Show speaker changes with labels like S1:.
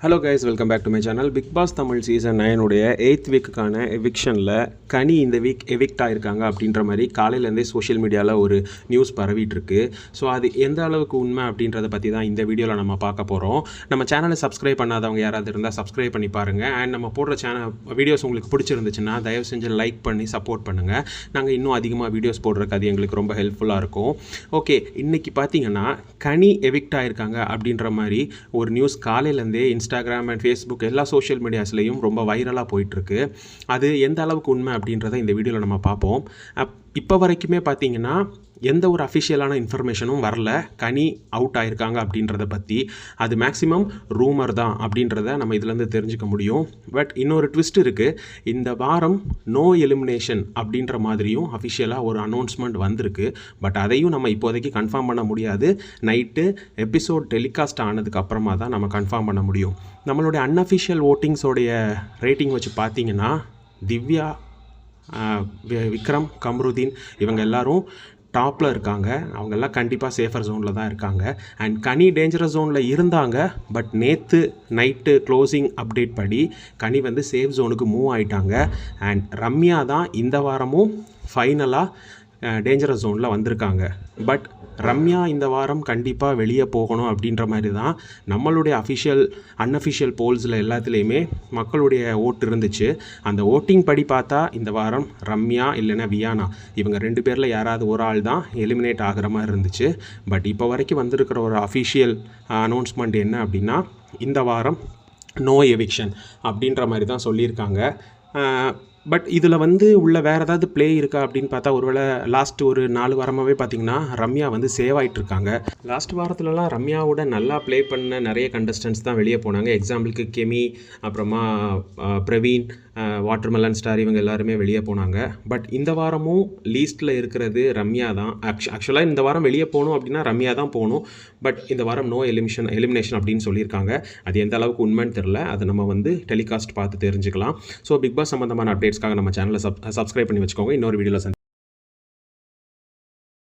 S1: Hello guys, welcome back to my channel. Big boss Tamil season 9 உடைய 8th வீக்குக்கான எவிக்ஷனில் கனி இந்த week evict ஆகிருக்காங்க அப்படின்ற மாதிரி காலையிலேருந்தே social மீடியாவில் ஒரு நியூஸ் பரவிட்டுருக்கு. ஸோ அது எந்த அளவுக்கு உண்மை அப்படின்றத பற்றி தான் இந்த வீடியோவில் நம்ம பார்க்க போகிறோம். நம்ம சேனலை சப்ஸ்கிரைப் பண்ணாதவங்க யாராவது இருந்தால் சப்ஸ்கிரைப் பண்ணி பாருங்கள். அண்ட் நம்ம போடுற வீடியோஸ் உங்களுக்கு பிடிச்சிருந்துச்சுன்னா தயவு செஞ்சு லைக் பண்ணி சப்போர்ட் பண்ணுங்கள். நாங்கள் இன்னும் அதிகமாக வீடியோஸ் போடுறதுக்கு அது எங்களுக்கு ரொம்ப ஹெல்ப்ஃபுல்லாக இருக்கும். ஓகே, இன்றைக்கி பார்த்தீங்கன்னா கனி எவிக்ட் ஆகிருக்காங்க அப்படின்ற மாதிரி ஒரு நியூஸ் காலையிலேருந்தே இன்ஸ்டாகிராம் அண்ட் ஃபேஸ்புக் எல்லா சோஷியல் மீடியாஸ்லேயும் ரொம்ப வைரலாக போயிட்டுருக்கு. அது எந்த அளவுக்கு உண்மை அப்படின்றத இந்த வீடியோவில் நம்ம பார்ப்போம். இப்போ வரைக்குமே பார்த்தீங்கன்னா எந்த ஒரு அஃபிஷியலான இன்ஃபர்மேஷனும் வரல கனி அவுட் ஆகிருக்காங்க அப்படின்றத பற்றி. அது மேக்ஸிமம் ரூமர் தான் அப்படின்றத நம்ம இதுலேருந்து தெரிஞ்சுக்க முடியும். பட் இன்னொரு ட்விஸ்ட் இருக்குது. இந்த வாரம் நோ எலிமினேஷன் அப்படின்ற மாதிரியும் அஃபிஷியலாக ஒரு அனௌன்ஸ்மெண்ட் வந்திருக்கு. பட் அதையும் நம்ம இப்போதைக்கு கன்ஃபார்ம் பண்ண முடியாது. நைட்டு எபிசோட் டெலிகாஸ்ட் ஆனதுக்கு அப்புறமா தான் நம்ம கன்ஃபார்ம் பண்ண முடியும். நம்மளுடைய அன்அஃபிஷியல் ஓட்டிங்ஸோடைய ரேட்டிங் வச்சு பார்த்தீங்கன்னா திவ்யா, விக்ரம், கம்ருதீன் இவங்க எல்லாரும் டாப்பில் இருக்காங்க. அவங்கெல்லாம் கண்டிப்பாக சேஃபர் ஜோனில் தான் இருக்காங்க. அண்ட் கனி டேஞ்சரஸ் ஜோனில் இருந்தாங்க. பட் நேற்று நைட்டு க்ளோசிங் அப்டேட் படி கனி வந்து சேஃப் ஜோனுக்கு மூவ் ஆகிட்டாங்க. அண்ட் ரம்யா தான் இந்த வாரமும் ஃபைனலாக டேஞ்சரஸ் ஜோனில் வந்திருக்காங்க. பட் ரம்யா இந்த வாரம் கண்டிப்பாக வெளியே போகணும் அப்படின்ற மாதிரி தான் நம்மளுடைய அன்அஃபிஷியல் போல்ஸில் எல்லாத்துலேயுமே மக்களுடைய ஓட்டு இருந்துச்சு. அந்த ஓட்டிங் படி பார்த்தா இந்த வாரம் ரம்யா இல்லைன்னா வியானா இவங்க 2 பேரில் யாராவது ஒரு ஆள் தான் எலிமினேட் ஆகிற மாதிரி இருந்துச்சு. பட் இப்போ வரைக்கும் வந்திருக்கிற ஒரு அஃபிஷியல் அனௌன்ஸ்மெண்ட் என்ன அப்படின்னா இந்த வாரம் நோ எவிக்ஷன் அப்படின்ற மாதிரி தான் சொல்லியிருக்காங்க. பட் இதில் வந்து உள்ள வேறு ஏதாவது ப்ளே இருக்கா அப்படின்னு பார்த்தா ஒருவேளை லாஸ்ட் ஒரு 4 வாரமாகவே பார்த்திங்கன்னா ரம்யா வந்து சேவ் ஆகிட்டு இருக்காங்க. லாஸ்ட் வாரத்துலலாம் ரம்யாவோட நல்லா ப்ளே பண்ண நிறைய கண்டஸ்டன்ஸ் தான் வெளியே போனாங்க. எக்ஸாம்பிளுக்கு கெமி, அப்புறமா பிரவீன், வாட்டர்மெலன் ஸ்டார் இவங்க எல்லாருமே வெளியே போனாங்க. பட் இந்த வாரமும் லீஸ்ட்டில் இருக்கிறது ரம்யா தான். ஆக்சுவலாக இந்த வாரம் வெளியே போகணும் அப்படின்னா ரம்யா தான் போகணும். பட் இந்த வாரம் நோ எலிமினேஷன் அப்படின்னு சொல்லியிருக்காங்க. அது எந்த அளவுக்கு உண்மைன்னு தெரில. அதை நம்ம வந்து டெலிகாஸ்ட் பார்த்து தெரிஞ்சுக்கலாம். ஸோ பிக் பாஸ் சம்மந்தமான அப்டேட்ஸ்க்காக நம்ம சேனலை சப்ஸ்கிரைப் பண்ணி வச்சுக்கோங்க. இன்னொரு வீடியோவில்